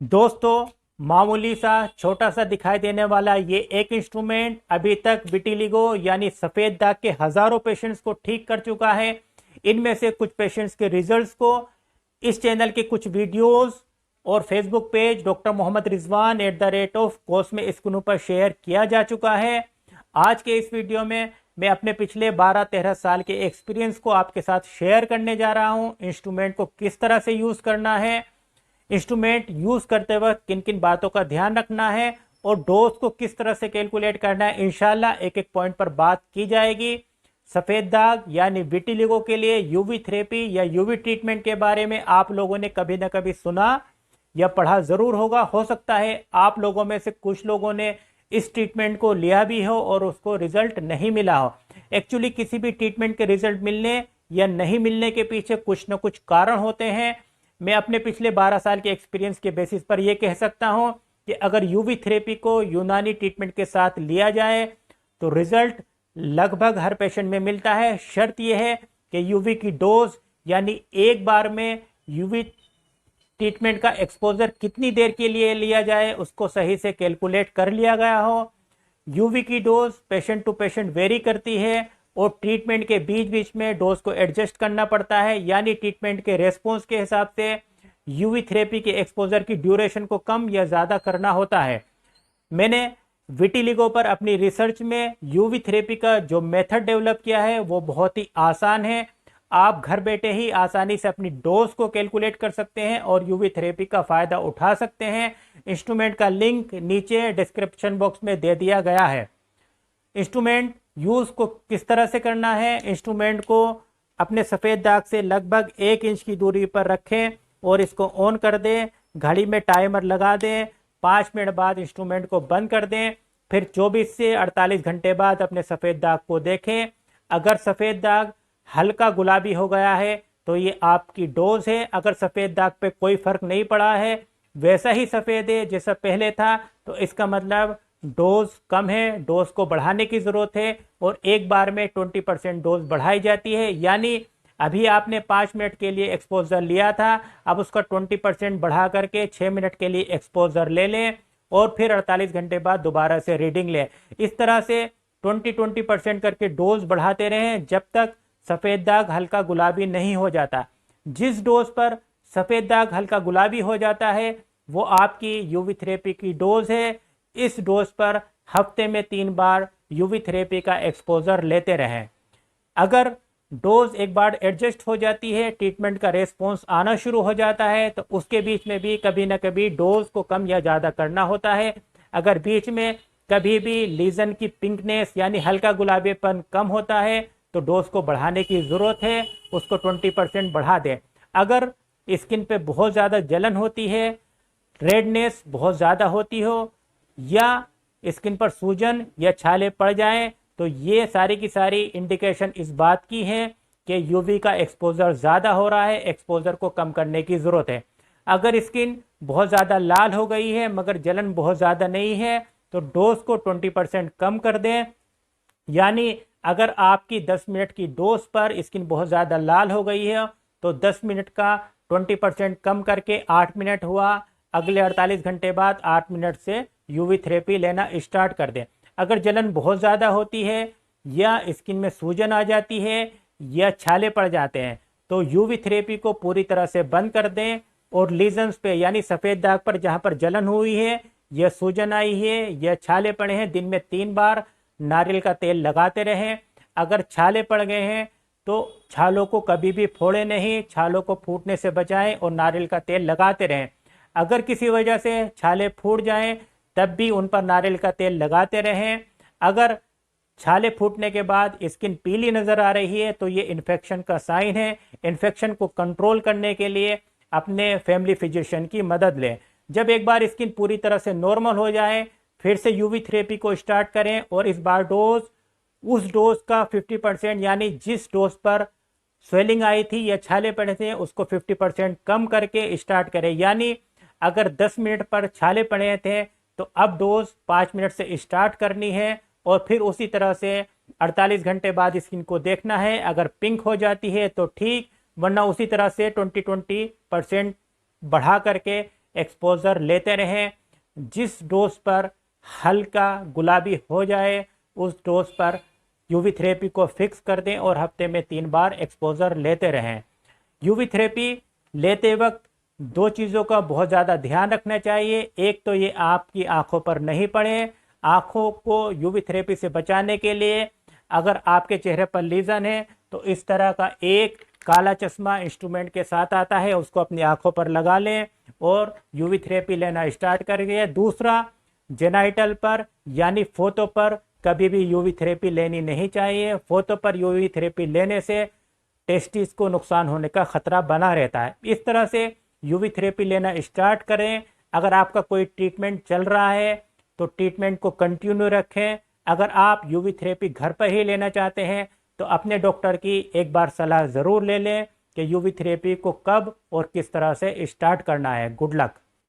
दोस्तों, मामूली सा छोटा सा दिखाई देने वाला ये एक इंस्ट्रूमेंट अभी तक विटिलिगो यानी सफ़ेद दाग के हज़ारों पेशेंट्स को ठीक कर चुका है। इनमें से कुछ पेशेंट्स के रिजल्ट्स को इस चैनल के कुछ वीडियोस और Facebook page doctor Mohammad Rizwan @कॉस्मे स्क्रीन पर शेयर किया जा चुका है। आज के इस वीडियो में मैं अपने पिछले 12-13 साल के एक्सपीरियंस को आपके साथ शेयर करने जा रहा हूँ। इंस्ट्रूमेंट को किस तरह से यूज़ करना है, इंस्ट्रूमेंट यूज करते वक्त किन किन बातों का ध्यान रखना है और डोज को किस तरह से कैलकुलेट करना है, इंशाल्लाह एक एक पॉइंट पर बात की जाएगी। सफ़ेद दाग यानी विटिलिगो के लिए यूवी थेरेपी या यूवी ट्रीटमेंट के बारे में आप लोगों ने कभी ना कभी सुना या पढ़ा ज़रूर होगा। हो सकता है आप लोगों में से कुछ लोगों ने इस ट्रीटमेंट को लिया भी हो और उसको रिजल्ट नहीं मिला हो। एक्चुअली किसी भी ट्रीटमेंट के रिजल्ट मिलने या नहीं मिलने के पीछे कुछ ना कुछ कारण होते हैं। मैं अपने पिछले 12 साल के एक्सपीरियंस के बेसिस पर यह कह सकता हूं कि अगर यूवी थेरेपी को यूनानी ट्रीटमेंट के साथ लिया जाए तो रिजल्ट लगभग हर पेशेंट में मिलता है। शर्त यह है कि यूवी की डोज यानी एक बार में यूवी ट्रीटमेंट का एक्सपोजर कितनी देर के लिए लिया जाए उसको सही से कैलकुलेट कर लिया गया हो। यूवी की dose patient to patient vary करती है और ट्रीटमेंट के बीच बीच में डोज को एडजस्ट करना पड़ता है, यानी ट्रीटमेंट के रेस्पॉन्स के हिसाब से यूवी थेरेपी के एक्सपोजर की ड्यूरेशन को कम या ज़्यादा करना होता है। मैंने विटिलिगो पर अपनी रिसर्च में यूवी थेरेपी का जो मेथड डेवलप किया है वो बहुत ही आसान है। आप घर बैठे ही आसानी से अपनी डोज को कैलकुलेट कर सकते हैं और यूवी थेरेपी का फ़ायदा उठा सकते हैं। इंस्ट्रूमेंट का लिंक नीचे डिस्क्रिप्शन बॉक्स में दे दिया गया है। इंस्ट्रूमेंट यूज़ को किस तरह से करना है, इंस्ट्रूमेंट को अपने सफ़ेद दाग से लगभग 1 इंच की दूरी पर रखें और इसको ऑन कर दें। घड़ी में टाइमर लगा दें। 5 मिनट बाद इंस्ट्रूमेंट को बंद कर दें। फिर 24 से 48 घंटे बाद अपने सफ़ेद दाग को देखें। अगर सफ़ेद दाग हल्का गुलाबी हो गया है तो ये आपकी डोज है। अगर सफ़ेद दाग पे कोई फ़र्क नहीं पड़ा है, वैसा ही सफ़ेद है जैसा पहले था, तो इसका मतलब डोज कम है, डोज को बढ़ाने की ज़रूरत है और एक बार में 20% डोज बढ़ाई जाती है। यानी अभी आपने 5 मिनट के लिए एक्सपोजर लिया था, अब उसका 20% बढ़ा करके 6 मिनट के लिए एक्सपोजर ले लें और फिर 48 घंटे बाद दोबारा से रीडिंग लें। इस तरह से 20% करके डोज बढ़ाते रहें जब तक सफ़ेद दाग हल्का गुलाबी नहीं हो जाता। जिस डोज पर सफ़ेद दाग हल्का गुलाबी हो जाता है वो आपकी यूवी थेरेपी की डोज है। इस डोज पर हफ्ते में 3 बार यूवी थेरेपी का एक्सपोजर लेते रहें। अगर डोज एक बार एडजस्ट हो जाती है, ट्रीटमेंट का रेस्पॉन्स आना शुरू हो जाता है, तो उसके बीच में भी कभी ना कभी डोज को कम या ज़्यादा करना होता है। अगर बीच में कभी भी लीजन की पिंकनेस यानी हल्का गुलाबीपन कम होता है तो डोज को बढ़ाने की ज़रूरत है, उसको 20% बढ़ा दें। अगर स्किन पे बहुत ज़्यादा जलन होती है, रेडनेस बहुत ज़्यादा होती हो या स्किन पर सूजन या छाले पड़ जाएं, तो ये सारी की सारी इंडिकेशन इस बात की है कि यूवी का एक्सपोजर ज़्यादा हो रहा है, एक्सपोजर को कम करने की ज़रूरत है। अगर स्किन बहुत ज़्यादा लाल हो गई है मगर जलन बहुत ज़्यादा नहीं है तो डोज को 20% कम कर दें। यानी अगर आपकी 10 मिनट की डोज पर स्किन बहुत ज़्यादा लाल हो गई है तो 10 मिनट का 20% कम करके 8 मिनट हुआ। अगले 48 घंटे बाद 8 मिनट से यूवी थेरेपी लेना स्टार्ट कर दें। अगर जलन बहुत ज़्यादा होती है या स्किन में सूजन आ जाती है या छाले पड़ जाते हैं तो यूवी थेरेपी को पूरी तरह से बंद कर दें और लीजन्स पे यानी सफ़ेद दाग पर जहाँ पर जलन हुई है या सूजन आई है या छाले पड़े हैं, दिन में 3 बार नारियल का तेल लगाते रहें। अगर छाले पड़ गए हैं तो छालों को कभी भी फोड़े नहीं, छालों को फूटने से बचाएं और नारियल का तेल लगाते रहें। अगर किसी वजह से छाले फूट जाएं तब भी उन पर नारियल का तेल लगाते रहें। अगर छाले फूटने के बाद स्किन पीली नज़र आ रही है तो ये इन्फेक्शन का साइन है। इन्फेक्शन को कंट्रोल करने के लिए अपने फैमिली फिजिशियन की मदद लें। जब एक बार स्किन पूरी तरह से नॉर्मल हो जाए फिर से यूवी थेरेपी को स्टार्ट करें और इस बार डोज उस डोज का 50% यानी जिस डोज पर स्वेलिंग आई थी या छाले पड़े थे उसको 50% कम करके स्टार्ट करें। यानी अगर 10 मिनट पर छाले पड़े थे तो अब डोज 5 मिनट से स्टार्ट करनी है और फिर उसी तरह से 48 घंटे बाद स्किन को देखना है। अगर पिंक हो जाती है तो ठीक, वरना उसी तरह से 20% बढ़ा करके एक्सपोजर लेते रहें। जिस डोज पर हल्का गुलाबी हो जाए उस डोज पर यूवी थेरेपी को फिक्स कर दें और हफ्ते में 3 बार एक्सपोजर लेते रहें। यूवी थेरेपी लेते वक्त 2 चीज़ों का बहुत ज़्यादा ध्यान रखना चाहिए। एक तो ये आपकी आंखों पर नहीं पड़े। आंखों को यूवी थेरेपी से बचाने के लिए अगर आपके चेहरे पर लीजन है तो इस तरह का एक काला चश्मा इंस्ट्रूमेंट के साथ आता है, उसको अपनी आंखों पर लगा लें और यूवी थेरेपी लेना स्टार्ट करिए। दूसरा, जेनाइटल पर यानी फोतो पर कभी भी यूवी थेरेपी लेनी नहीं चाहिए। फोतो पर यूवी थेरेपी लेने से टेस्टिस को नुकसान होने का खतरा बना रहता है। इस तरह से यूवी थेरेपी लेना स्टार्ट करें। अगर आपका कोई ट्रीटमेंट चल रहा है तो ट्रीटमेंट को कंटिन्यू रखें। अगर आप यूवी थेरेपी घर पर ही लेना चाहते हैं तो अपने डॉक्टर की एक बार सलाह ज़रूर ले लें कि यूवी थेरेपी को कब और किस तरह से स्टार्ट करना है। Good luck.